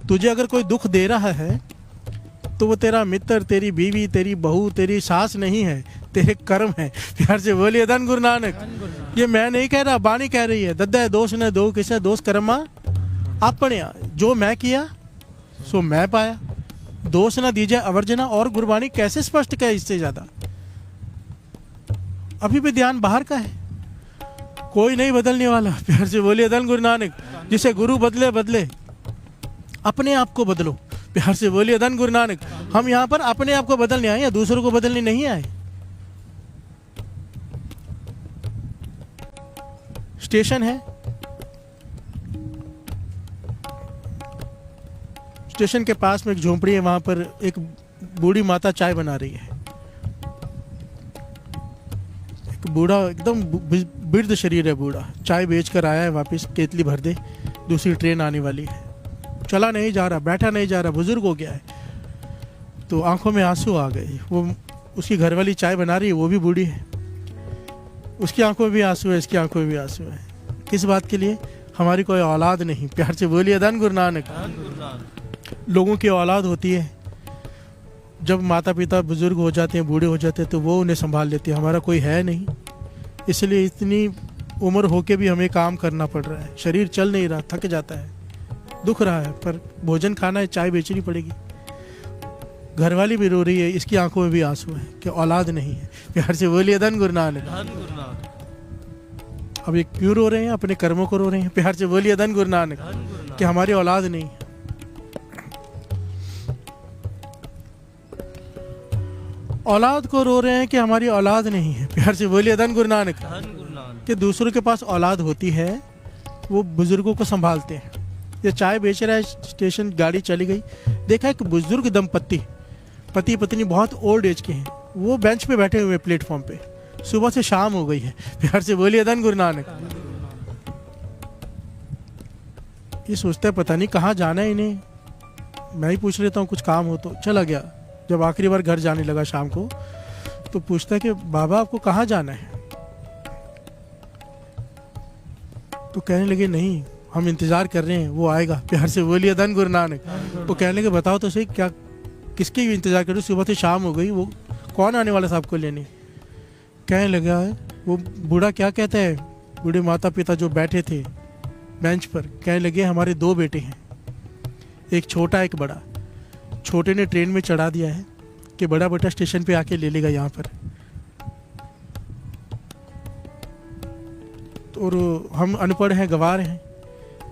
तुझे अगर कोई दुख दे रहा है तो वो तेरा मित्र, तेरी बीवी, तेरी बहू, तेरी सास नहीं है, तेरे कर्म है। प्यार से बोलिए धन गुरु नानक। ये मैं नहीं कह रहा, बानी कह रही है। दद्दा दोष न दो किसे, दोष कर्मा अपने। जो मैं किया सो मैं पाया, दोष न दीजिए अवर्जना। और गुरबानी कैसे स्पष्ट कहे इससे ज्यादा। अभी भी ध्यान बाहर का है, कोई नहीं बदलने वाला। प्यार से बोलिए धन गुरु नानक। जिसे गुरु बदले बदले, अपने आप को बदलो। प्यार से बोलिए धन गुरु नानक। हम यहाँ पर अपने आप को बदलने आए या दूसरों को बदलने नहीं आए। स्टेशन है, स्टेशन के पास में एक झोंपड़ी है, वहां पर एक बूढ़ी माता चाय बना रही है। एक बूढ़ा एकदम वृद्ध शरीर है, बूढ़ा चाय बेचकर आया है वापस, केतली भर दे, दूसरी ट्रेन आने वाली है। चला नहीं जा रहा, बैठा नहीं जा रहा, बुजुर्ग हो गया है। तो आंखों में आंसू आ गए। वो उसकी घरवाली चाय बना रही है, वो भी बूढ़ी है, उसकी आंखों में भी आंसू है, इसकी आंखों में भी आंसू है। किस बात के लिए? हमारी कोई औलाद नहीं। प्यार से बोलिए धन गुरु नानक। लोगों की औलाद होती है, जब माता पिता बुजुर्ग हो जाते हैं, बूढ़े हो जाते हैं, तो वो उन्हें संभाल लेते हैं। हमारा कोई है नहीं, इसलिए इतनी उम्र होके भी हमें काम करना पड़ रहा है। शरीर चल नहीं रहा, थक जाता है, दुख रहा है, पर भोजन खाना है, चाय बेचनी पड़ेगी। घरवाली भी रो रही है, इसकी आंखों में भी आंसू है कि औलाद नहीं है। प्यार से बोलिए धन गुरु नानक। अब ये क्यों रो रहे हैं? अपने कर्मों को रो रहे हैं। प्यार से बोलिए धन गुरु नानक कि हमारी औलाद नहीं है। औलाद को रो रहे हैं कि हमारी औलाद नहीं है। प्यार से बोलिए धन गुरु नानक। कि दूसरों के पास औलाद होती है, वो बुजुर्गों को संभालते हैं। ये चाय बेच रहा है, स्टेशन गाड़ी चली गई, देखा एक बुजुर्ग दंपत्ति, पति पत्नी बहुत ओल्ड एज के हैं, वो बेंच पे बैठे हुए प्लेटफॉर्म पे। सुबह से शाम हो गई है। प्यार से बोलिए धन गुरु नानक। ये सोचता है पता नहीं कहाँ जाना है इन्हें, मैं ही पूछ लेता हूँ कुछ काम हो तो। चला गया। जब आखिरी बार घर जाने लगा शाम को, तो पूछता है कि बाबा आपको कहाँ जाना है? तो कहने लगे नहीं, हम इंतजार कर रहे हैं, वो आएगा। प्यार से बोलिए धन गुरु नानक। वो कहने लगे बताओ तो सही, क्या किसके इंतजार करो? सुबह से शाम हो गई, वो कौन आने वाला साहब को लेने? कहने लगा है वो बूढ़ा, क्या कहता है, बूढ़े माता पिता जो बैठे थे बेंच पर, कहने लगे हमारे 2 बेटे हैं, एक छोटा एक बड़ा। छोटे ने ट्रेन में चढ़ा दिया है कि बड़ा बेटा स्टेशन पे आके ले लेगा यहाँ पर। और हम अनपढ़ हैं, गंवार हैं,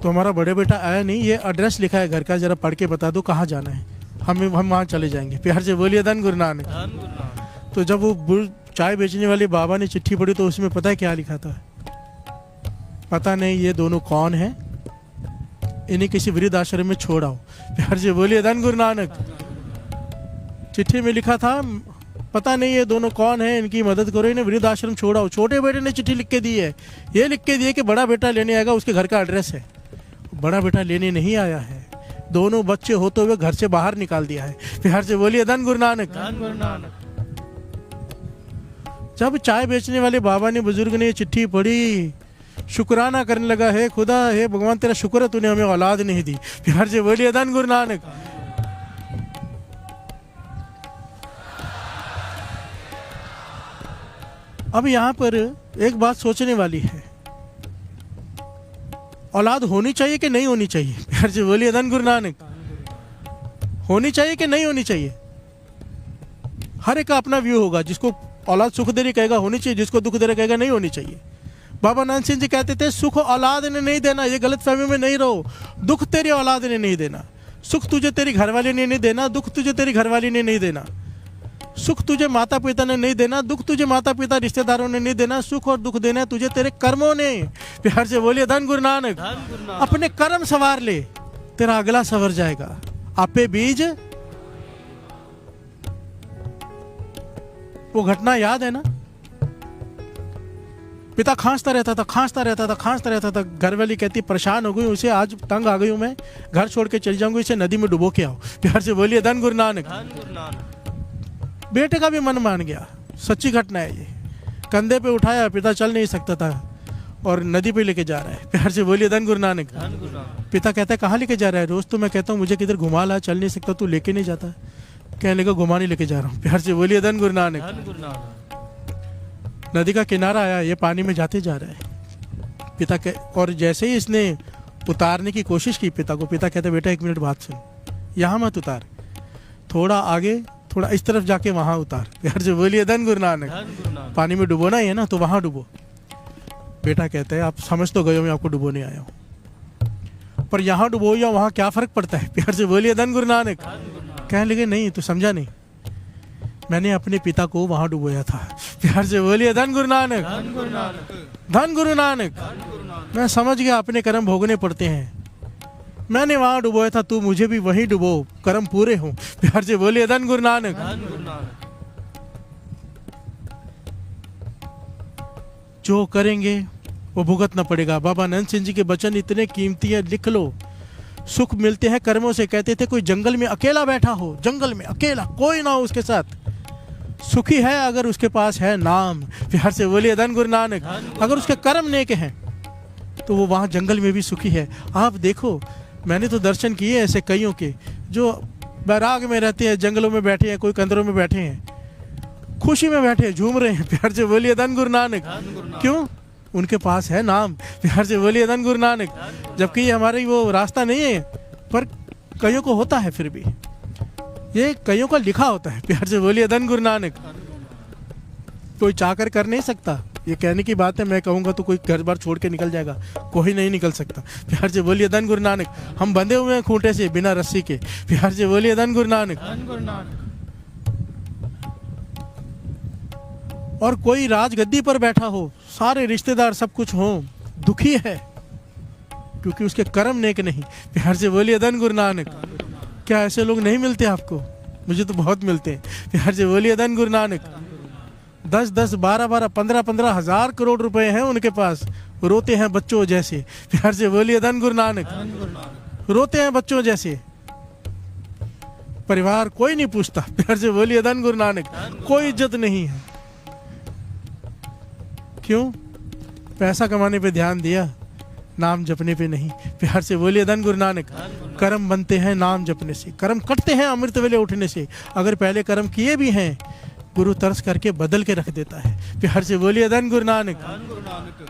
तो हमारा बड़े बेटा आया नहीं। ये एड्रेस लिखा है घर का, जरा पढ़ के बता दो कहाँ जाना है, हम वहाँ चले जाएंगे। प्यार से बोलिए धन गुरु नानक। तो जब वो चाय बेचने वाले बाबा ने चिट्ठी पढ़ी, तो उसमें पता है क्या लिखा था? पता नहीं ये दोनों कौन है, इन्हें किसी वृद्ध आश्रम में छोड़ आओ। प्यार से बोलिए धन गुरु नानक। चिट्ठी में लिखा था पता नहीं ये दोनों कौन है, इनकी मदद करो, इन्हें वृद्ध आश्रम छोड़ाओ। छोटे बेटे ने चिट्ठी लिख के दी है, ये लिख के दिए कि बड़ा बेटा लेने आएगा, उसके घर का एड्रेस है। बड़ा बेटा लेने नहीं आया है, दोनों बच्चे होते हुए घर से बाहर निकाल दिया है। प्यार से बोलिए धन गुरु नानक। जब चाय बेचने वाले बाबा ने, बुजुर्ग ने ये चिट्ठी पढ़ी, शुक्राना करने लगा, है खुदा, है भगवान तेरा शुक्र है तूने हमें औलाद नहीं दी। प्यार से बोलिए धन गुरु नानक। अब यहाँ पर एक बात सोचने वाली है, औलाद होनी चाहिए कि नहीं होनी चाहिए? प्यार से बोलिए धन गुरु नानक। होनी चाहिए कि नहीं होनी चाहिए? हर एक का अपना व्यू होगा। जिसको औलाद सुख दे रही कहेगा होनी चाहिए, जिसको दुख दे रहा कहेगा नहीं होनी चाहिए। बाबा नानक सिंह जी कहते थे सुख औलाद ने नहीं देना, ये गलत फहमी में नहीं रहो। दुख तेरी औलाद ने नहीं देना। सुख तुझे तेरी घरवाली ने नहीं देना, दुख तुझे तेरी घरवाली ने नहीं देना। सुख तुझे माता पिता ने नहीं देना, दुख तुझे माता पिता रिश्तेदारों ने नहीं देना। सुख और दुख देना तुझे तेरे कर्मों ने। प्यार से बोलिए धन गुरु नानक। अपने कर्म सवार ले, तेरा अगला सवर जाएगा। आपे बीज, वो घटना याद है ना? पिता खांसता रहता था। घरवाली कहती परेशान हो गई, उसे आज तंग आ गई हूं मैं, घर छोड़ के चली जाऊंगी, इसे नदी में डुबो के आओ। प्यार से बोलिए धन गुरु नानक। बेटे का भी मन मान गया, सच्ची घटना है ये। कंधे पे उठाया, पिता चल नहीं सकता था, और नदी पे लेके जा रहा है। प्यार से बोलिए धन गुरु नानक। पिता कहता है कहाँ लेके जा रहा है? रोज तो मैं कहता हूँ मुझे किधर घुमा ला, चल नहीं सकता, तू लेके नहीं जाता। कहने लगा घुमाने लेके जा रहा हूँ। प्यार से बोलिए धन गुरु नानक। नदी का किनारा आया, ये पानी में जाते जा रहा है। पिता और जैसे ही इसने उतारने की कोशिश की पिता को, पिता कहता है बेटा 1 मिनट बात सुन, यहाँ मत उतार, थोड़ा आगे, थोड़ा इस तरफ जाके वहाँ उतार। प्यार से बोलिए धन गुरु नानक। पानी में डुबोना ही है ना, तो वहाँ डुबो। बेटा कहता है आप समझ तो गए हो मैं आपको डुबोने आया हूँ, पर यहाँ डुबो या वहाँ क्या फ़र्क पड़ता है? प्यार से बोलिए धन गुरु नानक। कहने लगे नहीं तू समझा नहीं, मैंने अपने पिता को वहाँ डुबोया था। प्यार से बोलिए धन गुरु नानक। धन गुरु नानक। मैं समझ गया अपने कर्म भोगने पड़ते हैं, मैंने वहाँ डुबोया था, तू मुझे भी वहीं डुबो, कर्म पूरे हों। प्यार से बोलिए धन गुरु नानक। जो करेंगे वो भुगतना पड़ेगा। बाबा नंद सिंह जी के वचन इतने कीमती है, लिख लो। सुख मिलते हैं कर्मों से। कहते थे कोई जंगल में अकेला बैठा हो, जंगल में अकेला, कोई ना हो उसके साथ, सुखी है अगर उसके पास है नाम। प्यार से बोलिए धन गुरु नानक। अगर उसके कर्म नेक हैं तो वो वहाँ जंगल में भी सुखी है। आप देखो, मैंने तो दर्शन किए ऐसे कईयों के जो बैराग में रहते हैं, जंगलों में बैठे हैं, कोई कंदरों में बैठे हैं, खुशी में बैठे हैं, झूम रहे हैं। प्यार से बोलिए धन गुरु नानक। क्यों? उनके पास है नाम। प्यार से बोलिए धन गुरु नानक। जबकि ये हमारी वो रास्ता नहीं है, पर कईयों को होता है, फिर भी ये कईयों का लिखा होता है। प्यार से बोलिए धन गुरु नानक। कोई चाहकर कर नहीं सकता, ये कहने की बात है। मैं कहूँगा तो कोई घर बार छोड़ के निकल जाएगा, कोई नहीं निकल सकता। प्यार से बोलिए धन गुरु नानक। हम बंधे हुए हैं खूंटे से बिना रस्सी के। प्यार से बोलिए धन गुरु नानक। और कोई राजगद्दी पर बैठा हो, सारे रिश्तेदार सब कुछ हो, दुखी है क्योंकि उसके कर्म नेक नहीं। प्यार से बोलिए धन गुरु नानक। क्या ऐसे लोग नहीं मिलते आपको? मुझे तो बहुत मिलते हैं। प्यार से बोलिए धन गुरु नानक। 10-10, 12-12, 15-15 हजार करोड़ रुपए हैं उनके पास, रोते हैं बच्चों जैसे। प्यार से बोलिए धन गुरु नानक। रोते हैं बच्चों जैसे, परिवार कोई नहीं पूछता। प्यार से बोलिए धन गुरु नानक। कोई इज्जत नहीं है। क्यों? पैसा कमाने पे ध्यान दिया, नाम जपने पे नहीं। प्यार से बोलिए धन गुरु नानक। कर्म बनते हैं नाम जपने से, कर्म कटते हैं अमृत वेले उठने से। अगर पहले कर्म किए भी हैं, गुरु तरस करके बदल के रख देता है। प्यार से बोलिए धन गुरु नानक।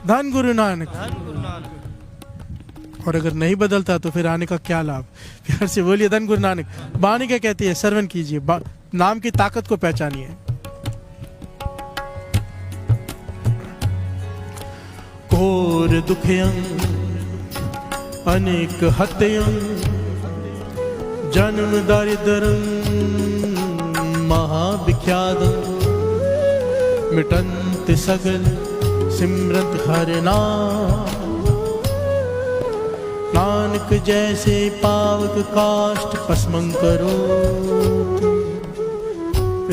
धन गुरु नानक। और अगर नहीं बदलता तो फिर आने का क्या लाभ? प्यार से बोलिए धन गुरु नानक। वाणी क्या कहती है? श्रवण कीजिए, नाम की ताकत को पहचानिए। घोर दुखयं अनेक हत्यं जन्म दारिद्र्यं महाविख्यातं मिटंत सगल सिमरत हरि नाम। नानक जैसे पावक काष्ठ पस्मं करो।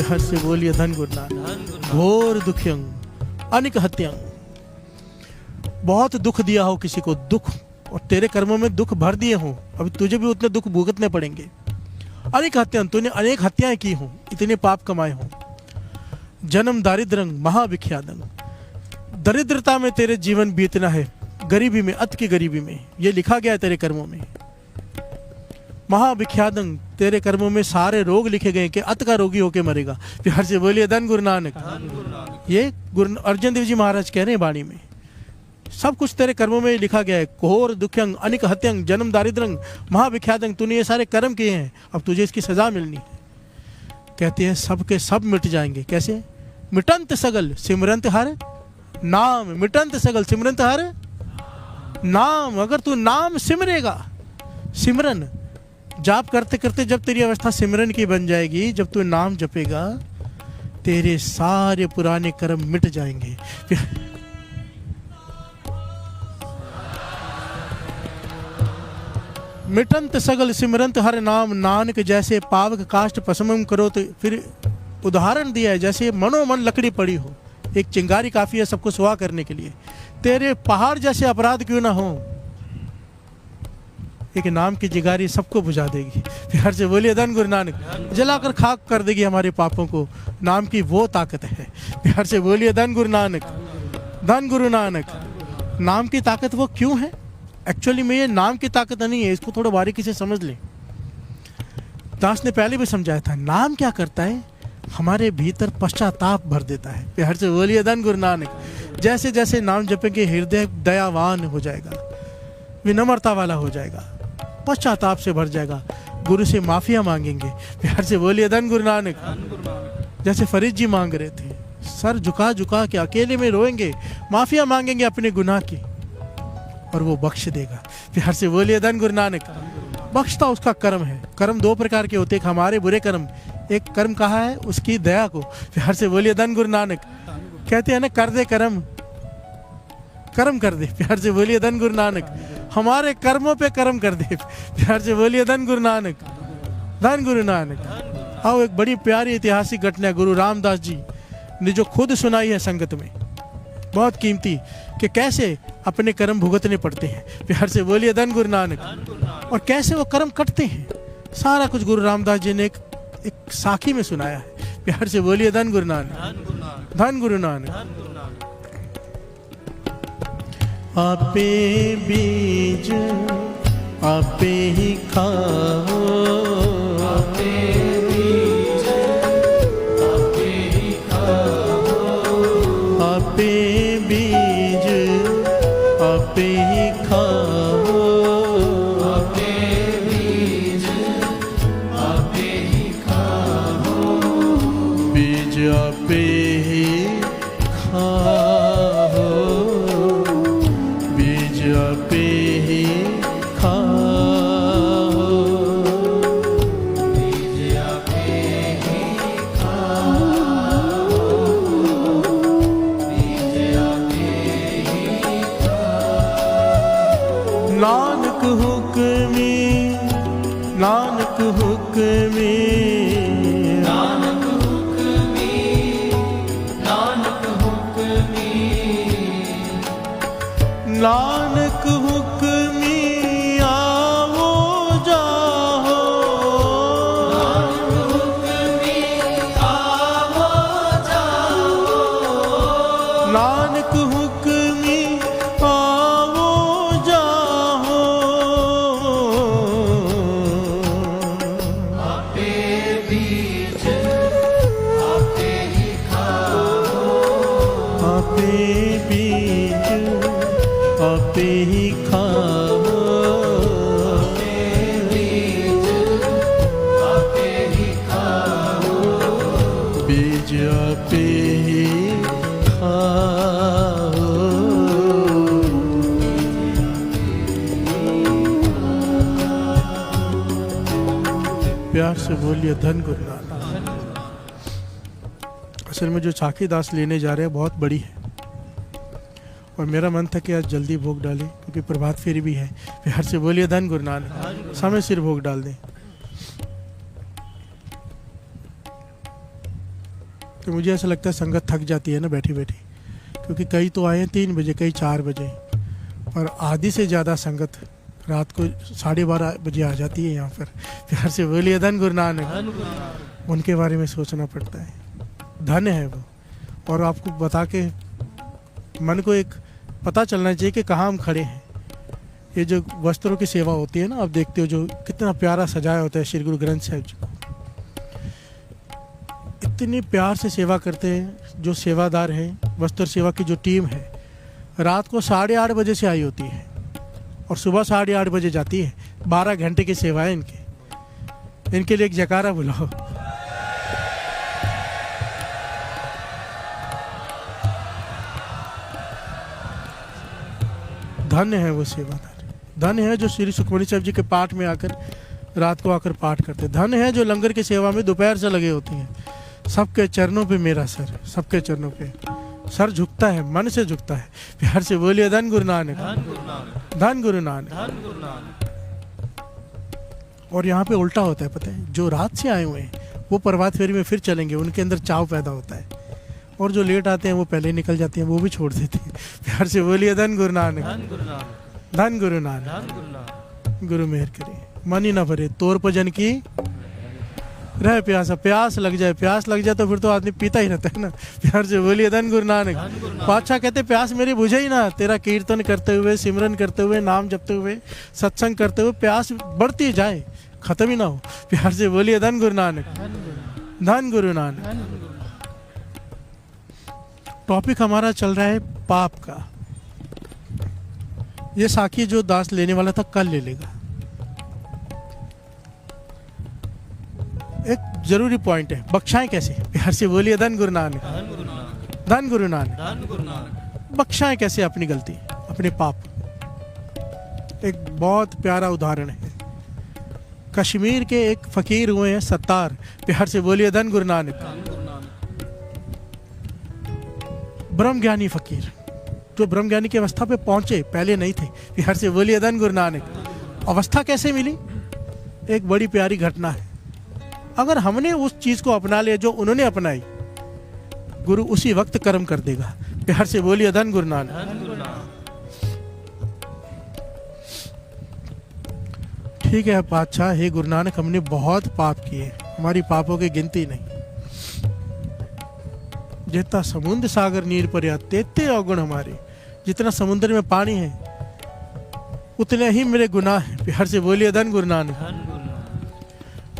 हर से बोलिए धन गुरु नानक। घोर दुखयं अनेक हत्यं, बहुत दुख दिया हो किसी को, दुख, और तेरे कर्मों में दुख भर दिए हो, अभी तुझे भी उतने दुख भुगतने पड़ेंगे। अनेक हत्याएं, तूने अनेक हत्याएं की हो, इतने पाप कमाए हो। जन्म दारिद्र्यं महाविख्यातं, दरिद्रता में तेरे जीवन बीतना है, गरीबी में, अत की गरीबी में, ये लिखा गया है तेरे कर्मों में। महाविख्यातं, तेरे कर्मों में सारे रोग लिखे गए कि अत का रोगी होके मरेगा। प्यार से बोलिए धन गुरु नानक। ये गुरु अर्जन देव जी महाराज कह रहे हैं वाणी में, सब कुछ तेरे कर्मों में लिखा गया है। घोर दुखयं अनिक हत्यं जन्म दारिद्र्यं महाविख्यातं, तूने ये सारे कर्म किए हैं, अब तुझे इसकी सजा मिलनी है। कहते हैं सब के सब मिट जाएंगे। कैसे? मिटंत सगल सिमरंत हर नाम। मिटंत सगल सिमरंत हर नाम। अगर तू नाम सिमरेगा, सिमरन जाप करते करते जब तेरी अवस्था सिमरन की बन जाएगी, जब तू नाम जपेगा, तेरे सारे पुराने कर्म मिट जाएंगे। मिटंत सगल सिमरंत हर नाम, नानक जैसे पावक काष्ठ पस्मं करो। तो फिर उदाहरण दिया है, जैसे मनोमन लकड़ी पड़ी हो, एक चिंगारी काफी है सबको सुहा करने के लिए। तेरे पहाड़ जैसे अपराध क्यों ना हो, एक नाम की चिंगारी सबको बुझा देगी। प्यार से बोलिए धन गुरु नानक। जलाकर खाक कर देगी हमारे पापों को, नाम की वो ताकत है। प्यार से बोलिए धन गुरु नानक। धन गुरु नानक। नाम की ताकत वो क्यों है? एक्चुअली में ये नाम की ताकत नहीं है, इसको थोड़ा बारीकी से समझ लें। दास ने पहले भी समझाया था, नाम क्या करता है, हमारे भीतर पश्चाताप भर देता है। प्यार से बोलिए धन गुरु नानक। जैसे जैसे नाम जपेंगे हृदय दयावान हो जाएगा, विनम्रता वाला हो जाएगा, पश्चाताप से भर जाएगा, गुरु से माफिया मांगेंगे। प्यार से बोलिए धन गुरु नानक। जैसे फरीद जी मांग रहे थे, सर झुका झुका के अकेले में रोएंगे, माफिया मांगेंगे अपने गुनाह की, और वो बख्श देगा। प्यार से बोलिए धन गुरु नानक। बख्शता उसका कर्म है। कर्म दो प्रकार के होते हैं, एक हमारे बुरे कर्म, एक कर्म कहा है उसकी दया को। प्यार से बोलिए धन गुरु नानक। कहते हैं ना, कर दे कर्म, कर्म कर दे। प्यार से बोलिए धन गुरु नानक। हमारे कर्मों पे कर्म कर दे। प्यार से बोलिए धन गुरु नानक, धन गुरु नानक। आओ एक बड़ी प्यारी ऐतिहासिक घटना गुरु रामदास जी ने जो खुद सुनाई है संगत में, बहुत कीमती, कि कैसे अपने कर्म भुगतने पड़ते हैं। प्यार से बोलिए धन गुरु नानक। और कैसे वो कर्म कटते हैं, सारा कुछ गुरु रामदास जी ने एक साखी में सुनाया है। प्यार से बोलिए धन गुरु नानक, धन गुरु नानक। आपे बीज आपे ही खाओ, आपे बीज आपे ही खाओ, आपे बीज आपे ही खाओ, आपे बीज आपे ही खाओ, बीज आपे ही खाओ, बीज आपे ही खाओ, बीज आपे ही खाओ, बीज आपे ही खाओ। नानक हुक्मी, नानक हुक्मी, नानक हुक्मी, नानक हुक्मी, नानक हुक्मी आओ जाओ, नानक हुक्मी आओ जाओ, नानक हुक्मी आओ जाओ, आपे बीज आपे ही खाओ, आपे बीज आपे ही खाओ, आपे बीज आपे ही खाओ, बीज आपे ही खाओ। प्यार से बोलिए धन गुरु नानक। असल में जो साखी दास लेने जा रहे हैं बहुत बड़ी है, और मेरा मन था कि आज जल्दी भोग डालें क्योंकि प्रभात फेरी भी है। प्यार से बोलिए धन गुरु नानक। समय सिर भोग डाल दें। तो मुझे ऐसा लगता है संगत थक जाती है ना बैठी बैठी, क्योंकि कई तो आए 3 बजे, कई 4 बजे, और आधी से ज़्यादा संगत रात को 12:30 बजे आ जाती है यहाँ पर। प्यार से बोलिए धन गुरु नानक। उनके बारे में सोचना पड़ता है, धन है वो। और आपको बता के मन को एक पता चलना चाहिए कि कहाँ हम खड़े हैं। ये जो वस्त्रों की सेवा होती है ना, आप देखते हो जो कितना प्यारा सजाया होता है श्री गुरु ग्रंथ साहिब जी को, इतनी प्यार से सेवा करते हैं जो सेवादार हैं। वस्त्र सेवा की जो टीम है रात को 8:30 बजे से आई होती है और सुबह 8:30 बजे जाती है। 12 घंटे की सेवा है इनके लिए एक जयकारा बुलाओ। धन्य है वो सेवादार, धन्य है जो श्री सुखमनी साहिब जी के पाठ में आकर रात को आकर पाठ करते, धन्य है जो लंगर की सेवा में दोपहर से लगे होते हैं। सबके चरणों पे मेरा सर, सबके चरणों पे सर झुकता है, मन से झुकता है। प्यार से बोलिए धन गुरु नानक, धन गुरु नानक। और यहाँ पे उल्टा होता है, पता है, जो रात से आए हुए हैं वो प्रभात फेरी में फिर चलेंगे, उनके अंदर चाव पैदा होता है, और जो लेट आते हैं वो पहले निकल जाते हैं, वो भी छोड़ देते हैं। प्यार से बोलिए धन गुरु नानक, धन गुरु नानक। गुरु मेहर करे, मन ही ना भरे तोर भजन की, रहे प्यासा, प्यास लग जाए तो फिर तो आदमी पीता ही रहता है ना। प्यार से बोलिए धन गुरु नानक। पातशाह कहते प्यास मेरी बुझे ही ना, तेरा कीर्तन करते हुए, सिमरन करते हुए, नाम जपते हुए, सत्संग करते हुए प्यास बढ़ती जाए, खत्म ही ना हो। प्यार से बोलिए धन गुरु नानक, धन गुरु नानक। टॉपिक हमारा चल रहा है पाप का। ये साखी जो दास लेने वाला था कल ले लेगा। एक जरूरी पॉइंट है, बख्शाएं कैसे? प्यार से बोलिए धन गुरु नानक, धन गुरु नानक। बख्शाएं कैसे अपनी गलती, अपने पाप? एक बहुत प्यारा उदाहरण है। कश्मीर के एक फकीर हुए हैं सत्तार। प्यार से बोलिए धन गुरु नानक। ब्रह्मज्ञानी फकीर, जो ब्रह्मज्ञानी की अवस्था पे पहुंचे, पहले नहीं थे। प्यार से बोलिए धन गुरु नानक। अवस्था कैसे मिली? एक बड़ी प्यारी घटना है। अगर हमने उस चीज को अपना लिया जो उन्होंने अपनाई, गुरु उसी वक्त कर्म कर देगा। प्यार से बोलिए धन गुरु नानक। ठीक है पातशाह, हे गुरु नानक, हमने बहुत पाप किए, हमारी पापों की गिनती नहीं। जितना समुद्र सागर नीर पर तेते अवगुण हमारे, जितना समुद्र में पानी है उतने ही मेरे गुनाह हैं। प्यार से बोलिए धन गुरु नानक।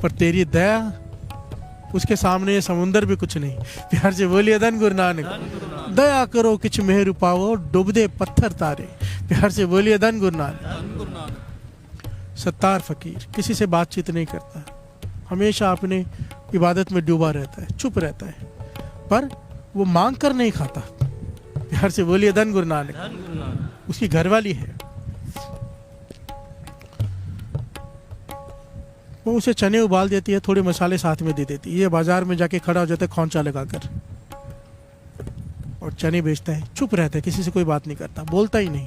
पर तेरी दया, उसके सामने ये समुंदर भी कुछ नहीं। प्यार से बोलिए धन गुरु नानक। दया करो किछ मेहर पाओ, डूबदे पत्थर तारे। प्यार से बोलिए धन गुरु नानक। सत्तार फकीर किसी से बातचीत नहीं करता, हमेशा अपने इबादत में डूबा रहता है, चुप रहता है, पर वो मांग कर नहीं खाता। प्यार से बोलिए धन गुरु नानक। उसकी घरवाली है, वो उसे चने उबाल देती है, थोड़े मसाले साथ में दे देती है। ये बाजार में जाके खड़ा हो जाता है खौंचा लगाकर और चने बेचता है, चुप रहता है, किसी से कोई बात नहीं करता, बोलता ही नहीं।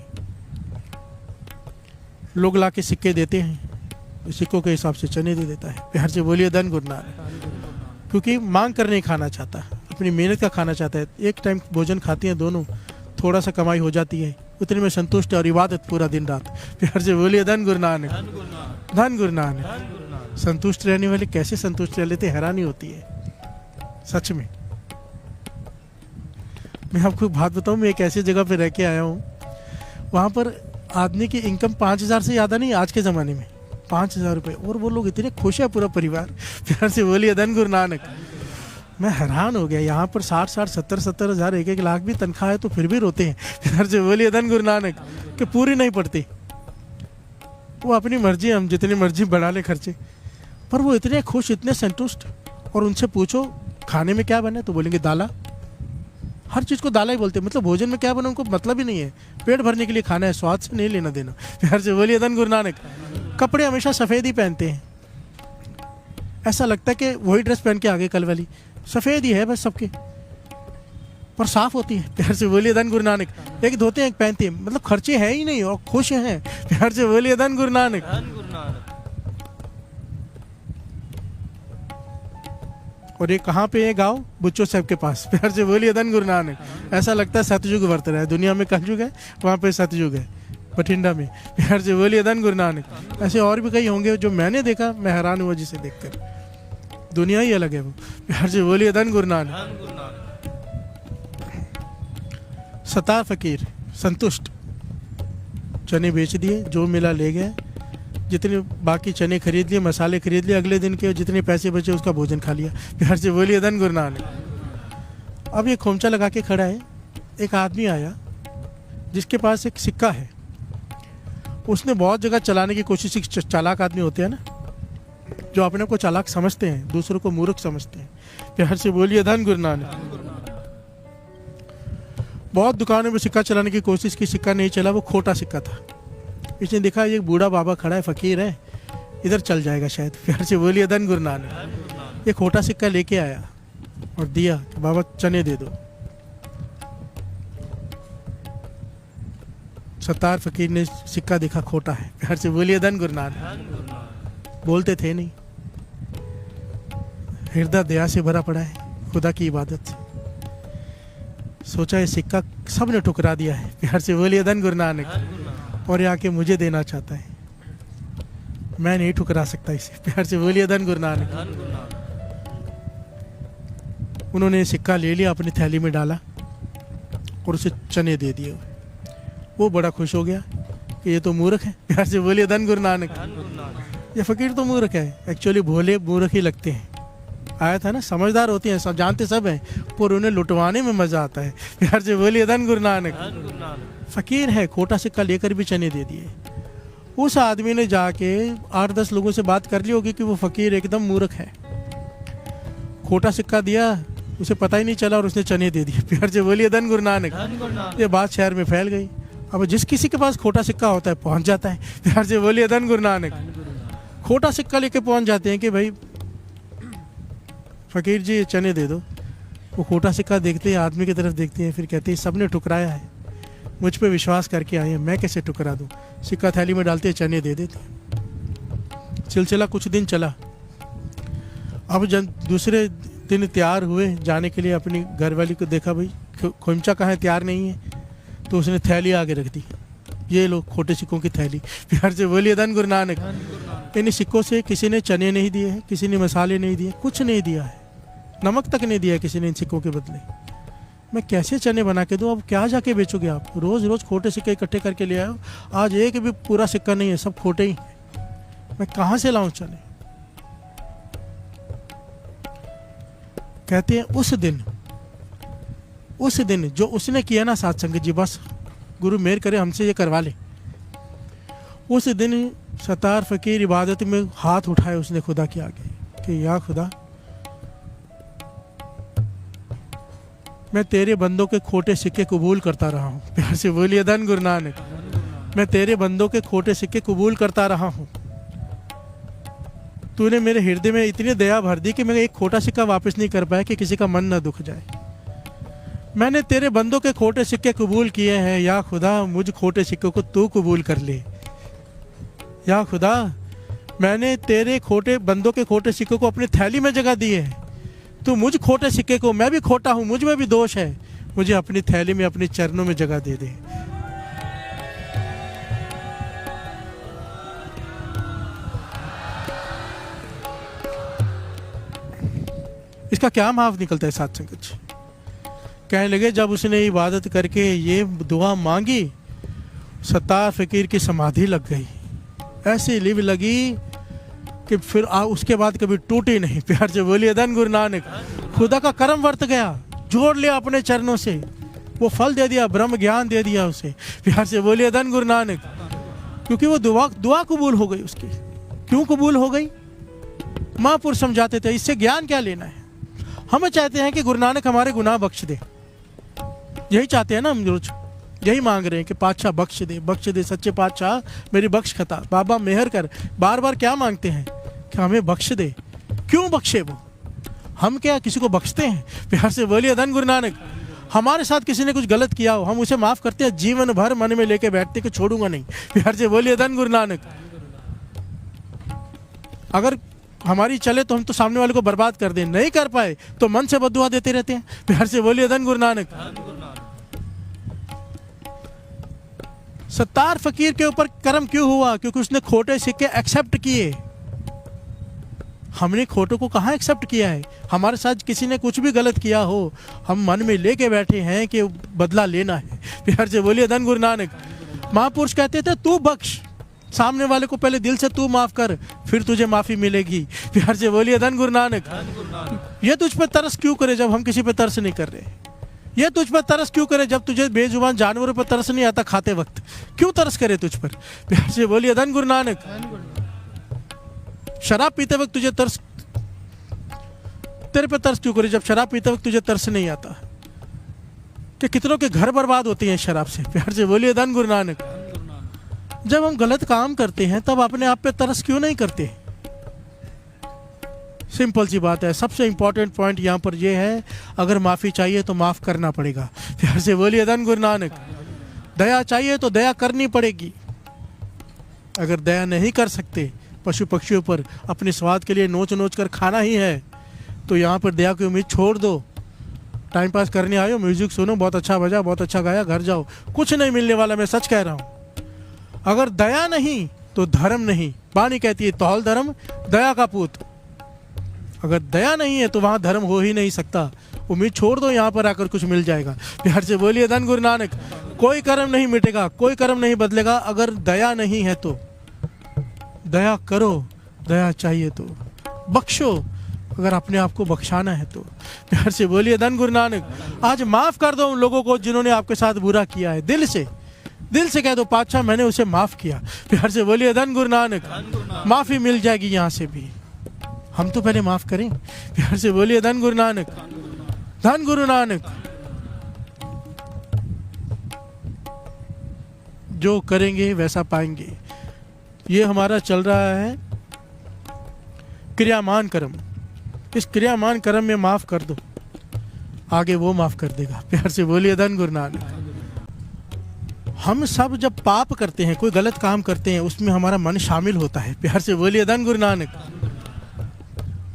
लोग लाके सिक्के देते हैं, सिक्कों के हिसाब से चने दे देता है। प्यार से बोलिए धन गुरु नानक। क्योंकि मांग कर नहीं खाना चाहता, अपनी मेहनत का खाना चाहता है। एक टाइम भोजन खाती हैं दोनों, थोड़ा सा कमाई हो जाती है, उतने में संतुष्ट है और इबादत पूरा दिन रात। प्यार से बोलिए धन गुरु नानक, धन गुरु नानक। संतुष्ट रहने वाले कैसे संतुष्ट रह लेते, हैरानी होती है सच में। मैं आपको एक बात बताऊं, मैं एक ऐसी जगह पे रह के आया हूँ, वहाँ पर आदमी की इनकम 5,000 से ज़्यादा नहीं आज के ज़माने में, 5,000 रुपये, और वो लोग इतने खुश है, पूरा परिवार। प्यार से बोलिए धन गुरु नानक। मैं हैरान हो गया, यहाँ पर 60-60, 70-70 हज़ार, 1-1 लाख भी तनख्वाह है तो फिर भी रोते हैं। प्यार से बोलिए धन गुरु नानक कि पूरी नहीं पड़ती। वो अपनी मर्जी, हम जितनी मर्जी बढ़ा ले खर्चे, पर वो इतने खुश, इतने संतुष्ट। और उनसे पूछो खाने में क्या बना, तो बोलेंगे दाला। हर चीज़ को दाला ही बोलते हैं, मतलब भोजन में क्या बना उनको मतलब ही नहीं है, पेट भरने के लिए खाना है, स्वाद से नहीं लेना देना। प्यार से बोलिए धन गुरु नानक। कपड़े हमेशा सफ़ेद ही पहनते हैं, ऐसा लगता है कि वही ड्रेस पहन के आगे कल वाली, सफ़ेद ही है बस सबके, पर साफ होती है। प्यार से बोलिए धन गुरु नानक। एक धोते हैं एक पहनते हैं, मतलब खर्चे हैं ही नहीं और खुश हैं। प्यार से बोलिए धन गुरु नानक। और ये कहाँ पे है गाँव? बुच्चो साहब के पास। प्यार से बोलिए धन गुरु नानक। ऐसा लगता है सतयुग वर्त रहा है, दुनिया में कलयुग है, वहाँ पे सतयुग है, बठिंडा में। प्यार से बोलिए धन गुरु नानक। ऐसे और भी कई होंगे जो मैंने देखा, मैं हैरान हुआ जिसे देखकर, दुनिया ही अलग है वो। प्यार से बोलिए धन गुरु नानक। सत्तार फकीर संतुष्ट, चने बेच दिए, जो मिला ले गए, जितने बाकी चने खरीद लिए, मसाले खरीद लिए, अगले दिन के जितने पैसे बचे उसका भोजन खा लिया। प्यार से बोलिए धन गुरु नानक। अब ये खोमचा लगा के खड़ा है, एक आदमी आया जिसके पास एक सिक्का है। उसने बहुत जगह चलाने की कोशिश की, चालाक आदमी होते हैं ना, जो अपने को चालाक समझते हैं, दूसरों को मूर्ख समझते हैं। प्यार से बोलिए धन गुरु नानक। बहुत दुकानों में सिक्का चलाने की कोशिश की, सिक्का नहीं चला, वो खोटा सिक्का था। इसने देखा ये बूढ़ा बाबा खड़ा है, फकीर है, इधर चल जाएगा शायद। प्यार से बोलिए धन गुरु नानक। ये खोटा सिक्का लेके आया और दिया कि बाबा चने दे दो। सत्तार फकीर ने सिक्का देखा खोटा है। प्यार से बोलिए धन गुरु नानक। बोलते थे नहीं, हृदय दया से भरा पड़ा है, खुदा की इबादत से। सोचा ये सिक्का सबने ठुकरा दिया है। प्यार से बोलिए धन गुरु नानक। और ये आके मुझे देना चाहता है, मैं नहीं ठुकरा सकता इसे। प्यार से बोलिए धन गुरु नानक। उन्होंने सिक्का ले लिया, अपनी थैली में डाला और उसे चने दे दिए। वो बड़ा खुश हो गया कि ये तो मूर्ख है। प्यार से बोलिए धन गुरु नानक। ये फकीर तो मूर्ख है, एक्चुअली भोले मूर्ख ही लगते हैं। आया था ना, समझदार होते हैं, सब जानते सब हैं, पर उन्हें लुटवाने में मजा आता है। प्यार से बोलिए धन गुरु नानक। फकीर है, खोटा सिक्का लेकर भी चने दे दिए। उस आदमी ने जाके 8-10 लोगों से बात कर ली होगी कि वो फकीर एकदम मूर्ख है। खोटा सिक्का दिया, उसे पता ही नहीं चला और उसने चने दे दिए। प्यार से बोलिए धन गुरु नानक। ये बात शहर में फैल गई। अब जिस किसी के पास खोटा सिक्का होता है पहुंच जाता है। प्यार से बोलिए धन गुरु नानक। खोटा सिक्का लेके पहुंच जाते हैं कि भाई फकीर जी चने दे दो। वो खोटा सिक्का देखते हैं, आदमी की तरफ देखते हैं, फिर कहते हैं सबने ठुकराया है, मुझ पे विश्वास करके आए हैं, मैं कैसे ठुकरा दूं। सिक्का थैली में डालते, चने दे देते। सिलसिला कुछ दिन चला। अब जब दूसरे दिन तैयार हुए जाने के लिए, अपनी घरवाली को देखा भाई खोमचा कहाँ है, तैयार नहीं है, तो उसने थैली आगे रख दी। ये लो खोटे सिक्कों की थैली। प्यार से बोलिए धन गुरु नानक। इन सिक्कों से किसी ने चने नहीं दिए हैं, किसी ने मसाले नहीं दिए, कुछ नहीं दिया है, नमक तक नहीं दिया किसी ने इन सिक्कों के बदले। मैं कैसे चने बना के दूँ? अब क्या जाके बेचोगे आप? रोज़ रोज़ खोटे सिक्के इकट्ठे करके ले आए हो, आज एक भी पूरा सिक्का नहीं है, सब खोटे ही हैं। मैं कहाँ से लाऊं चने? कहते हैं उस दिन जो उसने किया ना साथ संगत जी, बस गुरु मेहर करे हमसे ये करवा ले। उस दिन सत्तार फकीर इबादत में हाथ उठाए उसने खुदा के आगे कि या खुदा, मैं तेरे बंदों के खोटे सिक्के कबूल करता रहा हूँ। प्यार से बोलिए धन गुरु नानक। मैं तेरे बंदों के खोटे सिक्के कबूल करता रहा हूँ। तूने मेरे हृदय में इतनी दया भर दी कि मैं एक खोटा सिक्का वापस नहीं कर पाया कि किसी का मन ना दुख जाए। मैंने तेरे बंदों के खोटे सिक्के कबूल किए हैं। या खुदा, मुझ खोटे सिक्कों को तू कबूल कर ले। या खुदा, मैंने तेरे खोटे बंदों के खोटे सिक्कों को अपनी थैली में जगह दी है। तू मुझ खोटे सिक्के को, मैं भी खोटा हूं, मुझ में भी दोष है, मुझे अपनी थैली में, अपने चरणों में जगह दे दे। इसका क्या माफ निकलता है साथ संगत जी? कहने लगे जब उसने इबादत करके ये दुआ मांगी, सत्तार फकीर की समाधि लग गई, ऐसी लिव लगी कि फिर उसके बाद कभी टूटी नहीं। प्यार से बोलिए धन गुरु नानक। खुदा का करम वर्त गया, जोड़ लिया अपने चरणों से, वो फल दे दिया, ब्रह्म ज्ञान दे दिया उसे। प्यार से बोलिए धन गुरु नानक। क्योंकि वो दुआ कबूल हो गई उसकी। क्यों कबूल हो गई? महापुरुष समझाते थे, इससे ज्ञान क्या लेना है। हम चाहते हैं कि गुरु नानक हमारे गुनाह बख्श दे, यही चाहते हैं ना हम रोज, यही मांग रहे हैं कि पातशाह बख्श दे सच्चे पातशाह मेरी बख्श खता, बाबा मेहर कर। बार बार क्या मांगते हैं कि हमें बख्श दे। क्यों बख्शे वो? हम क्या किसी को बख्शते हैं? प्यार से बोलिए धन गुरु नानक। हमारे साथ किसी ने कुछ गलत किया हो, हम उसे माफ करते हैं, जीवन भर मन में लेके बैठते कि छोड़ूंगा नहीं। प्यार से बोलिए धन गुरु नानक। अगर हमारी चले तो हम तो सामने वाले को बर्बाद कर दें, नहीं कर पाए तो मन से बद्दुआ देते रहते हैं। प्यार से बोलिए धन गुरु नानक। सत्तार फकीर के ऊपर कर्म क्यों हुआ? क्योंकि उसने खोटे सिक्के एक्सेप्ट किए। हमने खोटों को कहाँ एक्सेप्ट किया है? हमारे साथ किसी ने कुछ भी गलत किया हो, हम मन में लेके बैठे हैं कि बदला लेना है। प्यार से बोलिए धन गुरु नानक। महापुरुष कहते थे तू बख्श, सामने वाले को पहले दिल से तू माफ कर, फिर तुझे माफी मिलेगी। प्यार से बोलिए धन गुरु नानक। ये तुझ पर तरस क्यों करे जब हम किसी पे तरस नहीं कर रहे? ये तुझ पर तरस क्यों करे जब तुझे बेजुबान जानवरों पर तरस नहीं आता खाते वक्त? क्यों तरस करे तुझ पर? प्यार से बोलिए धन गुरु नानक। शराब पीते वक्त तुझे तरस, तेरे पे तरस क्यों करे जब शराब पीते वक्त तुझे तरस नहीं आता? कि कितनों के घर बर्बाद होते हैं शराब से। प्यार से बोलिए धन गुरु नानक। जब हम गलत काम करते हैं तब अपने आप पे तरस क्यों नहीं करते? सिंपल सी बात है। सबसे इंपॉर्टेंट पॉइंट यहाँ पर यह है, अगर माफी चाहिए तो माफ करना पड़ेगा। प्यार से बोलिए धन गुरु नानक। दया चाहिए तो दया करनी पड़ेगी। अगर दया नहीं कर सकते, पशु पक्षियों पर अपने स्वाद के लिए नोच नोच कर खाना ही है, तो यहाँ पर दया की उम्मीद छोड़ दो। टाइम पास करने आए हो, म्यूजिक सुनो, बहुत अच्छा बजा, बहुत अच्छा गाया, घर जाओ, कुछ नहीं मिलने वाला। मैं सच कह रहा हूँ। अगर दया नहीं तो धर्म नहीं। वाणी कहती है तौल धर्म दया का पूत। अगर दया नहीं है तो वहाँ धर्म हो ही नहीं सकता। उम्मीद छोड़ दो, यहाँ पर आकर कुछ मिल जाएगा। प्यार से बोलिए धन गुरु नानक। कोई कर्म नहीं मिटेगा, कोई कर्म नहीं बदलेगा अगर दया नहीं है तो। दया करो, दया चाहिए तो बख्शो, अगर अपने आप को बख्शाना है तो। प्यार से बोलिए धन गुरु नानक। आज माफ कर दो उन लोगों को जिन्होंने आपके साथ बुरा किया है। दिल से कह दो पातशाह मैंने उसे माफ किया। प्यार से बोलिए धन गुरु नानक। माफी मिल जाएगी यहाँ से भी, हम तो पहले माफ करें। प्यार से बोलिए धन गुरु नानक, धन गुरु नानक। जो करेंगे वैसा पाएंगे। ये हमारा चल रहा है क्रियामान कर्म। इस क्रियामान कर्म में माफ कर दो, आगे वो माफ कर देगा। प्यार से बोलिए धन गुरु नानक। हम सब जब पाप करते हैं, कोई गलत काम करते हैं, उसमें हमारा मन शामिल होता है। प्यार से बोलिए धन गुरु नानक।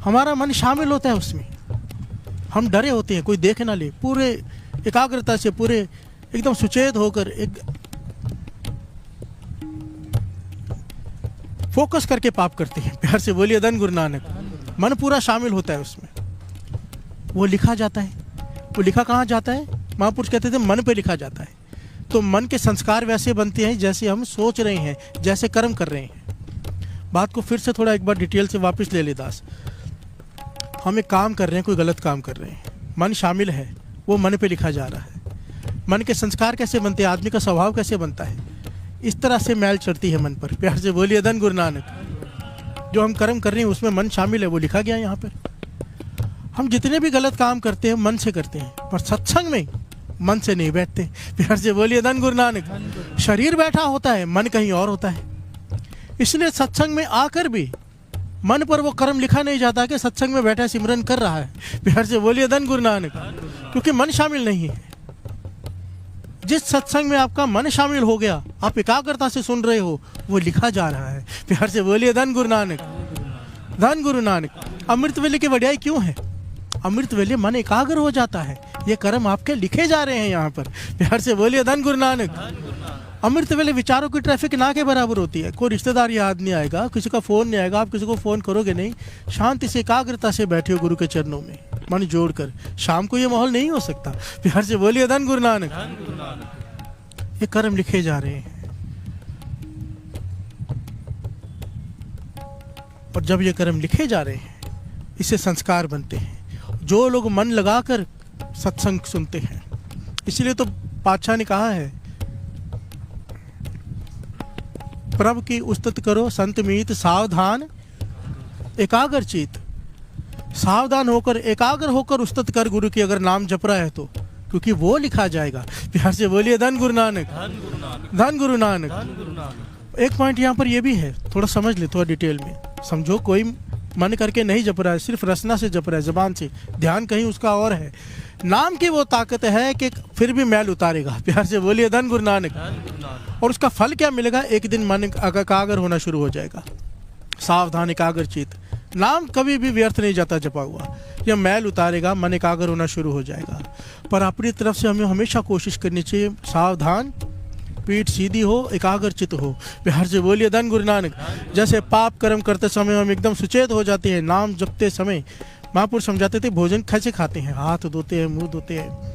हमारा मन शामिल होता है उसमें, हम डरे होते हैं कोई देख ना ले। पूरे एकाग्रता से, पूरे एकदम सुचेत होकर, एक फोकस करके पाप करते हैं। प्यार से बोलिए धन गुरु नानक। मन पूरा शामिल होता है उसमें, वो लिखा जाता है। वो लिखा कहाँ जाता है? महापुरुष कहते थे मन पे लिखा जाता है। तो मन के संस्कार वैसे बनते हैं जैसे हम सोच रहे हैं, जैसे कर्म कर रहे हैं। बात को फिर से थोड़ा एक बार डिटेल से वापस ले ले दास। हम एक काम कर रहे हैं, कोई गलत काम कर रहे हैं, मन शामिल है, वो मन पे लिखा जा रहा है। मन के संस्कार कैसे बनते हैं, आदमी का स्वभाव कैसे बनता है, इस तरह से मैल चढ़ती है मन पर। प्यार से बोलिए धन गुरु नानक। जो हम कर्म कर रहे हैं उसमें मन शामिल है, वो लिखा गया यहाँ पर। हम जितने भी गलत काम करते हैं मन से करते हैं, पर सत्संग में मन से नहीं बैठते। प्यार से बोलिए धन गुरु नानक। शरीर बैठा होता है, मन कहीं और होता है। इसलिए सत्संग में आकर भी मन पर वो कर्म लिखा नहीं जाता कि सत्संग में बैठा सिमरन कर रहा है। प्यार से बोलिए धन गुरु नानक। क्योंकि मन शामिल नहीं है। जिस सत्संग में आपका मन शामिल हो गया, आप एकाग्रता से सुन रहे हो, वो लिखा जा रहा है। प्यार से बोलिए धन गुरु नानक, धन गुरु नानक। अमृत वेले की वड्याई क्यों है? अमृत वेले मन एकाग्र हो जाता है। ये कर्म आपके लिखे जा रहे हैं यहाँ पर। प्यार से बोलिए धन गुरु नानक। अमृत वेले विचारों की ट्रैफिक ना के बराबर होती है। कोई रिश्तेदार याद नहीं आएगा, किसी का फोन नहीं आएगा, आप किसी को फोन करोगे नहीं। शांति से एकाग्रता से बैठे हो गुरु के चरणों में, मन जोड़कर। शाम को ये माहौल नहीं हो सकता। प्यार से बोलिए धन गुरु नानक। ये कर्म लिखे जा रहे हैं, और जब ये कर्म लिखे जा रहे हैं, इससे संस्कार बनते हैं। जो लोग मन लगाकर सत्संग सुनते हैं, इसलिए तो पातशाह ने कहा है, प्रभु की उस्तत करो संत मीत, सावधान एकाग्र चित। सावधान होकर, एकाग्र होकर उस्तत कर गुरु की, अगर नाम जप रहा है तो, क्योंकि वो लिखा जाएगा। प्यार से बोलिए धन गुरु नानक, धन गुरु नानक। एक पॉइंट यहाँ पर ये भी है, थोड़ा समझ ले, थोड़ा डिटेल में समझो। कोई मन करके नहीं जप रहा है, सिर्फ रसना से जप रहा है, जबान से, ध्यान कहीं उसका और है। नाम की वो ताकत है कि फिर भी मैल उतारेगा। प्यार से बोलिए धन गुरु नानक। और उसका फल क्या मिलेगा? एक दिन मन एकाग्र होना शुरू हो जाएगा। सावधान एकाग्र चित। नाम कभी भी व्यर्थ नहीं जाता जपा हुआ। यह मैल उतारेगा, मन एकाग्र होना शुरू हो जाएगा। पर अपनी तरफ से हमें हमेशा कोशिश करनी चाहिए, सावधान, पीठ सीधी हो, एकाग्र चित हो। प्यार से बोलिए धन गुरु नानक। जैसे पाप कर्म करते समय हम एकदम सुचेत हो जाते हैं, नाम जपते समय महापुरुष समझाते थे भोजन कैसे खाते हैं, हाथ धोते हैं, मुंह धोते हैं,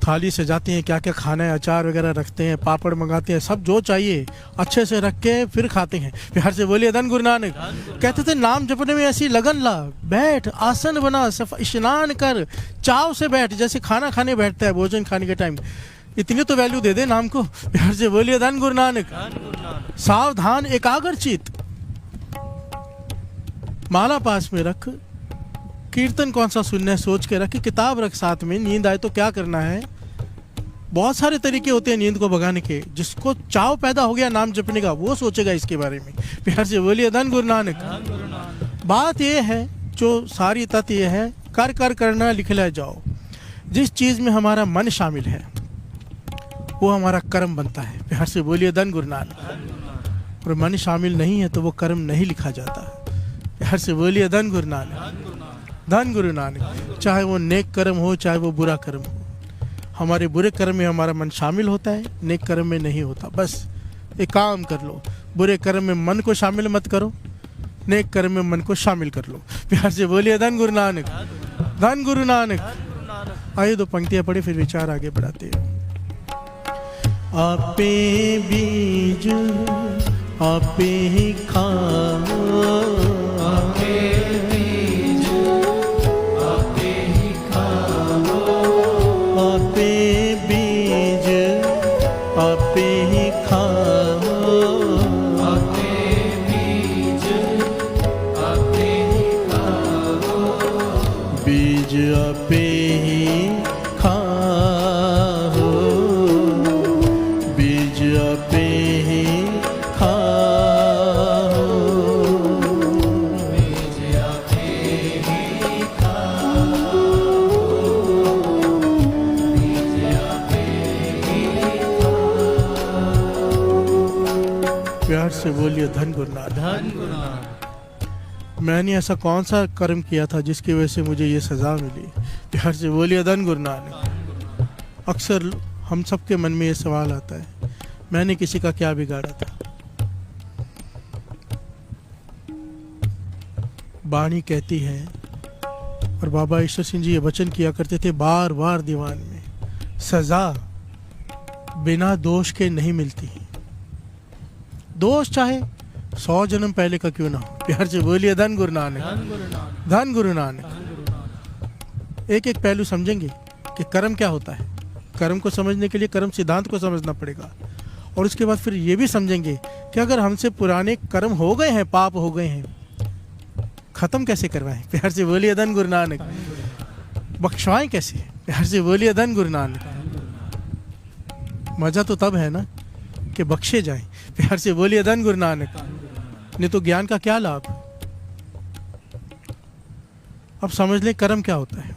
थाली सजाते हैं, क्या क्या खाना है, अचार वगैरह रखते हैं, पापड़ मंगाते हैं, सब जो चाहिए अच्छे से रख के फिर खाते हैं। प्यार से बोलिए धन गुरु नानक। कहते थे नाम जपने में ऐसी लगन ला, बैठ, आसन बना, स्नान कर, चाव से बैठ, जैसे खाना खाने बैठता है भोजन खाने के टाइम। इतनी तो वैल्यू दे दे नाम को। प्यार से बोलिए धन गुरु नानक। सावधान एकाग्र चित। माला पास में रख, कीर्तन कौन सा सुनना है सोच के रख, किताब रख साथ में। नींद आए तो क्या करना है? बहुत सारे तरीके होते हैं नींद को भगाने के। जिसको चाव पैदा हो गया नाम जपने का, वो सोचेगा इसके बारे में। प्यार से बोलिए धन गुरु नानक। बात यह है, जो सारी तथ्य यह है, कर कर करना लिखला जाओ। जिस चीज में हमारा मन शामिल है वो हमारा कर्म बनता है। प्यार से बोलिए धन गुरु नानक। और मन शामिल नहीं है तो वो कर्म नहीं लिखा जाता। प्यार से बोलिए धन गुरु नानक, धन गुरु नानक। चाहे वो नेक कर्म हो, चाहे वो बुरा कर्म हो, हमारे बुरे कर्म में हमारा मन शामिल होता है, नेक कर्म में नहीं होता। बस एक काम कर लो, बुरे कर्म में मन को शामिल मत करो, नेक कर्म में मन को शामिल कर लो। प्यार से बोलिए धन गुरु नानक, धन गुरु नानक। आइए दो पंक्तियां पढ़े फिर विचार आगे बढ़ाते हैं। आपे बीज आपे ही खाओ, आपे बीज आपे ही खाओ, आपे बीज आपे ही खाओ, आपे बीज आपे ही खाओ, बीज आपे ही खाओ, बीज आपे ही खाओ, बीज आपे ही खाओ, बीज आपे ही प्यार से बोलिए धन गुरु नानक। धन गुरु नानक। मैंने ऐसा कौन सा कर्म किया था जिसकी वजह से मुझे ये सज़ा मिली? प्यार से बोलिए धन गुरु नानक। अक्सर हम सबके मन में ये सवाल आता है, मैंने किसी का क्या बिगाड़ा था? वाणी कहती है, और बाबा ईश्वर सिंह जी ये वचन किया करते थे बार बार दीवान में, सज़ा बिना दोष के नहीं मिलती। दोष चाहे 100 जन्म पहले का क्यों ना हो। प्यार से बोलिए धन गुरु नानक, धन गुरु नानक। धन गुरु नानक। धन गुरु नानक। एक एक पहलू समझेंगे कि कर्म क्या होता है। कर्म को समझने के लिए कर्म सिद्धांत को समझना पड़ेगा, और उसके बाद फिर ये भी समझेंगे कि अगर हमसे पुराने कर्म हो गए हैं, पाप हो गए हैं, खत्म कैसे करवाएं। प्यार से बोलिए धन गुरु नानक। बख्शवाएं कैसे। प्यार से बोलिए धन गुरु नानक। मजा तो तब है ना कि बख्शे जाएं। प्यार से बोलिए धन गुरु नानक। नहीं तो ज्ञान का क्या लाभ। अब समझ लें कर्म क्या होता है।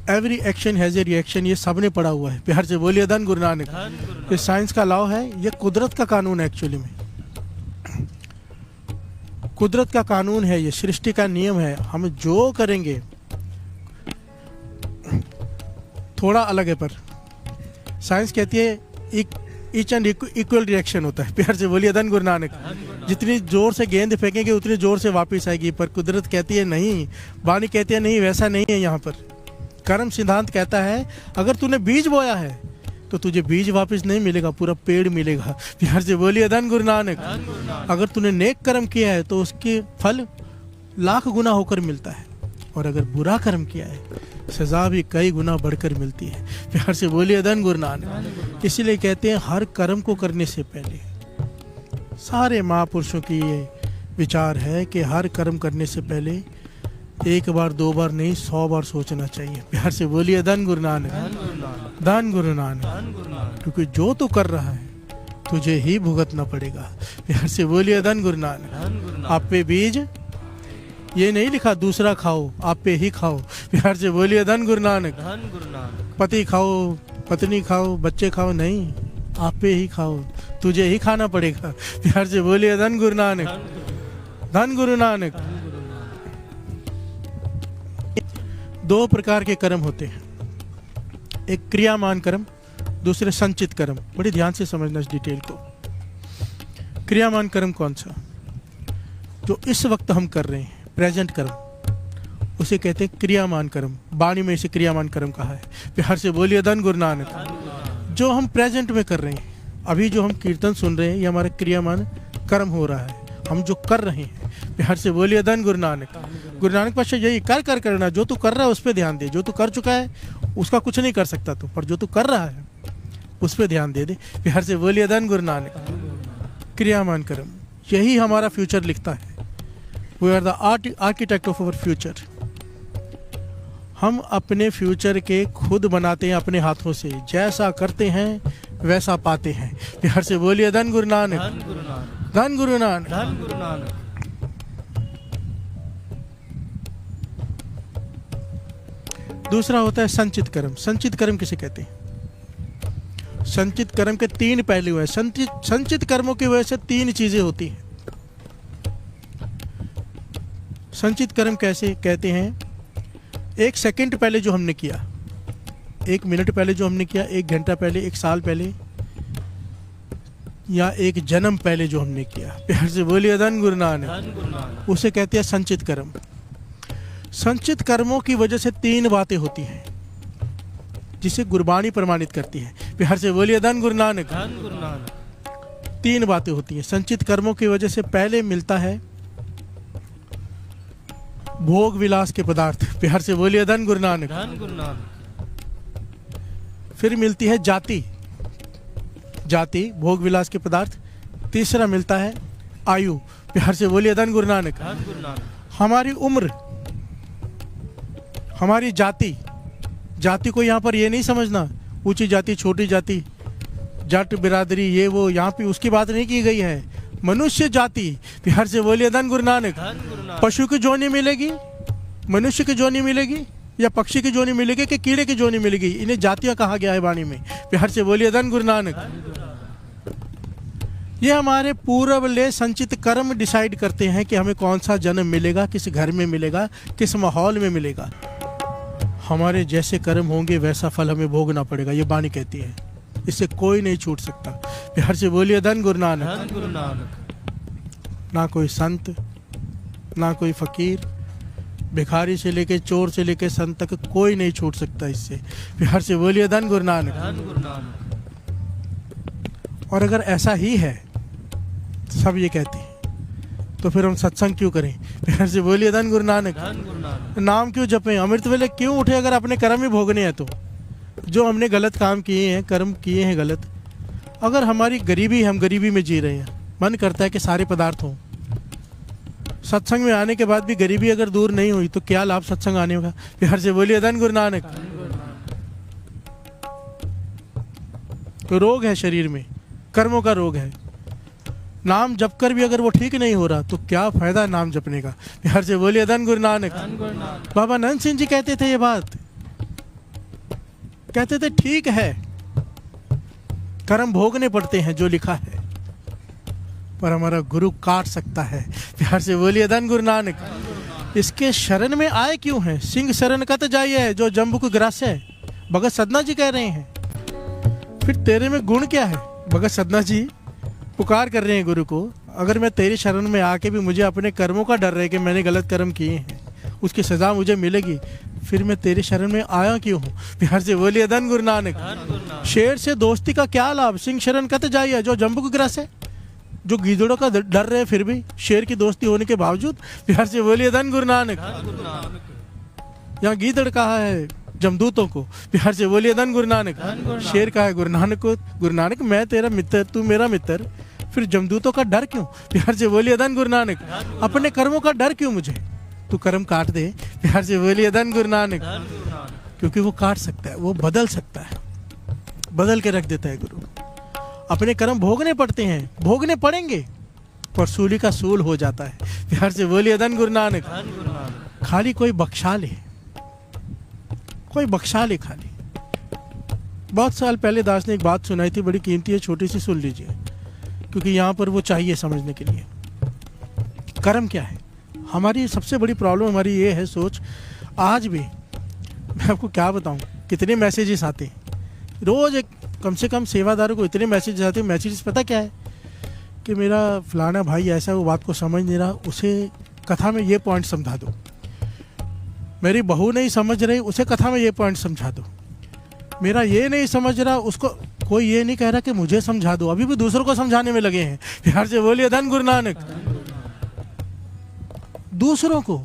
Every action has a reaction, ये सबने पढ़ा हुआ है। प्यार से बोलिए धन गुरु नानक। धन गुरु नानक। ये साइंस का लॉ है, ये कुदरत का कानून है। एक्चुअली में कुदरत का कानून है, ये सृष्टि का नियम है। हम जो करेंगे, थोड़ा अलग है पर साइंस कहती है ईच एंड इक्वल रिएक्शन होता है। प्यार से बोलिए धन गुरु नानक। जितनी जोर से गेंद फेंकेंगे उतनी जोर से वापस आएगी, पर कुदरत कहती है नहीं, वाणी कहती है नहीं, वैसा नहीं है। यहाँ पर कर्म सिद्धांत कहता है अगर तूने बीज बोया है तो तुझे बीज वापस नहीं मिलेगा, पूरा पेड़ मिलेगा। प्यार से बोलिए धन गुरु नानक। धन गुरु नानक। अगर तूने नेक कर्म किया है तो उसके फल लाख गुना होकर मिलता है, और अगर बुरा कर्म किया है सजा भी कई गुना बढ़कर मिलती है। प्यार से बोलिए धन गुरु नानक। इसीलिए कहते हैं हर कर्म को करने से पहले, सारे महापुरुषों की ये विचार है कि हर कर्म करने से पहले एक बार दो बार नहीं 100 बार सोचना चाहिए। प्यार से बोलिए धन गुरु नानक। धन गुरु नानक। धन गुरु नानक। धन गुरु नानक। क्योंकि जो तू कर रहा है तुझे ही भुगतना पड़ेगा। प्यार से बोलिए धन गुरु नानक। धन गुरु नानक। आप पे बीज ये नहीं लिखा दूसरा खाओ, आप पे ही खाओ। प्यार से बोलिए धन गुरु नानक। धन गुरु नानक। पति खाओ, पत्नी खाओ, बच्चे खाओ, नहीं, आप पे ही खाओ, तुझे ही खाना पड़ेगा। प्यार से बोलिए धन गुरु नानक। धन गुरु नानक। दो प्रकार के कर्म होते हैं, एक क्रियामान कर्म, दूसरे संचित कर्म। बड़ी ध्यान से समझना इस डिटेल को। क्रियामान कर्म कौन सा? जो इस वक्त हम कर रहे हैं, प्रेजेंट कर्म, उसे कहते हैं क्रियामान कर्म। वाणी में इसे क्रियामान कर्म कहा है। प्यार से बोलिए धन गुरु नानक। जो हम प्रेजेंट में कर रहे हैं, अभी जो हम कीर्तन सुन रहे हैं, ये हमारा क्रियामान कर्म हो रहा है, हम जो कर रहे हैं। प्यार से बोलिए धन गुरु नानक। गुरु नानक पातशाह यही कर करना, जो तू कर रहा है उस पर ध्यान दे। जो तू कर चुका है उसका कुछ नहीं कर सकता तू, पर जो तू कर रहा है उस पर ध्यान दे दे। प्यार से बोलिए धन गुरु नानक। क्रियामान कर्म यही हमारा फ्यूचर लिखता है। We are the architect of our future. हम अपने फ्यूचर के खुद बनाते हैं अपने हाथों से, जैसा करते हैं वैसा पाते हैं। प्यार से बोलिए धन गुरु नानक। धन गुरु नानक। धन गुरु नानक। धन गुरु नानक। दूसरा होता है संचित कर्म। संचित कर्म किसे कहते हैं? संचित कर्म के 3 पहलू हैं। संचित कर्मों की वजह से 3 चीजें होती हैं। संचित कर्म कैसे कहते हैं? 1 सेकंड पहले जो हमने किया, 1 मिनट पहले जो हमने किया, 1 घंटा पहले, 1 साल पहले, या एक जन्म पहले जो हमने किया, प्यार से बोलिए धन गुरु नानक, धन गुरु नानक। उसे कहते हैं संचित कर्म। संचित कर्मों की वजह से 3 बातें होती हैं जिसे गुरबाणी प्रमाणित करती है। प्यार से बोलिए धन गुरु नानक। धन गुरु नानक। 3 बातें होती हैं संचित कर्मों की वजह से। पहले मिलता है भोग विलास के पदार्थ। प्यार से बोलिए धन गुरु नानक। धन गुरु नानक। फिर मिलती है जाति, जाति भोग विलास के पदार्थ। तीसरा मिलता है आयु। प्यार से बोलिए धन गुरु नानक। धन गुरु नानक। हमारी उम्र, हमारी जाति, जाति को यहाँ पर ये नहीं समझना ऊंची जाति छोटी जाति, जाट बिरादरी ये वो, यहाँ पे उसकी बात नहीं की गई है। मनुष्य जाति। प्यार से बोलिए धन गुरु नानक। धन गुरु नानक। पशु की जोनी मिलेगी, मनुष्य की जोनी मिलेगी, या पक्षी की जोनी मिलेगी कि कीड़े की जोनी मिलेगी, इन्हें जातियां कहा गया है वाणी में। प्यार से बोलिए धन गुरु नानक। ये हमारे पूर्वले संचित कर्म डिसाइड करते हैं कि हमें कौन सा जन्म मिलेगा, किस घर में मिलेगा, किस माहौल में मिलेगा। हमारे जैसे कर्म होंगे वैसा फल हमें भोगना पड़ेगा, ये वाणी कहती है। इससे कोई नहीं छूट सकता। प्यार से बोलिए धन गुरु नानक। धन गुरु नानक। ना कोई संत, ना कोई फकीर, भिखारी से लेके चोर से लेके संत तक कोई नहीं छूट सकता इससे। प्यार से बोलिए धन गुरु नानक। धन गुरु नानक। और अगर ऐसा ही है, सब ये कहते हैं, तो फिर हम सत्संग क्यों करें? प्यार से बोलिए धन गुरु नानक। धन गुरु नानक। नाम क्यों जपें? अमृत वेले क्यों उठे अगर अपने कर्म ही भोगने हैं तो? जो हमने गलत काम किए हैं, कर्म किए हैं गलत, अगर हमारी गरीबी, हम गरीबी में जी रहे हैं, मन करता है कि सारे पदार्थ हों, सत्संग में आने के बाद भी गरीबी अगर दूर नहीं हुई तो क्या लाभ सत्संग आने का? प्यार से बोलिए धन गुरु नानक। तो रोग है शरीर में, कर्मों का रोग है। नाम जप कर भी अगर वो ठीक नहीं हो रहा तो क्या फायदा नाम जपने का? प्यार से बोलिए धन गुरु नानक। धन गुरु नानक। बाबा नंद सिंह जी कहते थे ये बात, कहते थे ठीक है कर्म भोगने पड़ते हैं जो लिखा है, पर हमारा गुरु काट सकता है। प्यार से बोलिए धन गुरु नानक। इसके शरण में आए क्यों हैं? सिंह शरण कत जाइए जो जम्बुक ग्रास है, भगत सदना जी कह रहे हैं। फिर तेरे में गुण क्या है? भगत सदना जी पुकार कर रहे हैं गुरु को, अगर मैं तेरी शरण में आके भी मुझे अपने कर्मों का डर रहे कि मैंने गलत कर्म किए हैं, उसकी सजा मुझे मिलेगी, फिर मैं तेरी शरण में आया क्यों हूँ? प्यार से बोलिए धन गुरु नानक। धन गुरु नानक। शेर से दोस्ती का क्या लाभ? सिंह शरण कत जाइए जो जम्बुक ग्रास है, जो गीदड़ों का डर रहे फिर भी शेर की दोस्ती होने के बावजूद। प्यार से बोलिए धन गुरु नानक। धन गुरु नानक। यहाँ गीदड़ कहा है जमदूतों को। प्यार से बोलिए धन गुरु नानक। धन गुरु नानक। शेर कहा है गुरु नानक को, गुरु नानक मैं तेरा मित्र, तू मेरा मित्र, फिर जमदूतों का डर क्यों? प्यार से बोलिए धन गुरु नानक। अपने कर्मों का डर क्यों मुझे? तू कर्म काट दे। प्यार से बोलिए धन गुरु नानक। धन गुरु नानक। क्योंकि वो काट सकता है, वो बदल सकता है, बदल के रख देता है गुरु। अपने कर्म भोगने पड़ते हैं, भोगने पड़ेंगे, पर सूली का सूल हो जाता है। प्यार से बोलिए धन गुरु नानक। धन गुरु नानक। खाली कोई बख्शा ले, कोई बख्शा ले खाली। बहुत साल पहले दास ने एक बात सुनाई थी, बड़ी कीमती है, छोटी सी सुन लीजिए, क्योंकि यहाँ पर वो चाहिए समझने के लिए। कर्म क्या है? हमारी सबसे बड़ी प्रॉब्लम हमारी ये है सोच। आज भी मैं आपको क्या बताऊँ, कितने मैसेजेस आते हैं रोज़, एक कम से कम सेवादारों को इतने मैसेजेस आते हैं। मैसेजेस पता क्या है कि मेरा फलाना भाई ऐसा, वो बात को समझ नहीं रहा, उसे कथा में ये पॉइंट समझा दो। मेरी बहू नहीं समझ रही, उसे कथा में ये पॉइंट समझा दो। मेरा ये नहीं समझ रहा, उसको कोई ये नहीं कह रहा कि मुझे समझा दो, अभी भी दूसरों को समझाने में लगे हैं। प्यार से बोलिए धन गुरु नानक। दूसरों को,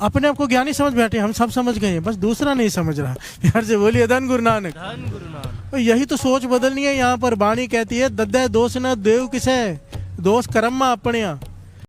अपने आप को ज्ञानी समझ बैठे, हम सब समझ गए हैं, बस दूसरा नहीं समझ रहा। प्यार से बोलिए धन गुरु नानक। धन गुरु नानक। तो यही तो सोच बदलनी है। यहाँ पर वाणी कहती है, दद्दे दोष न देव किसे, दोष कर्म अपने।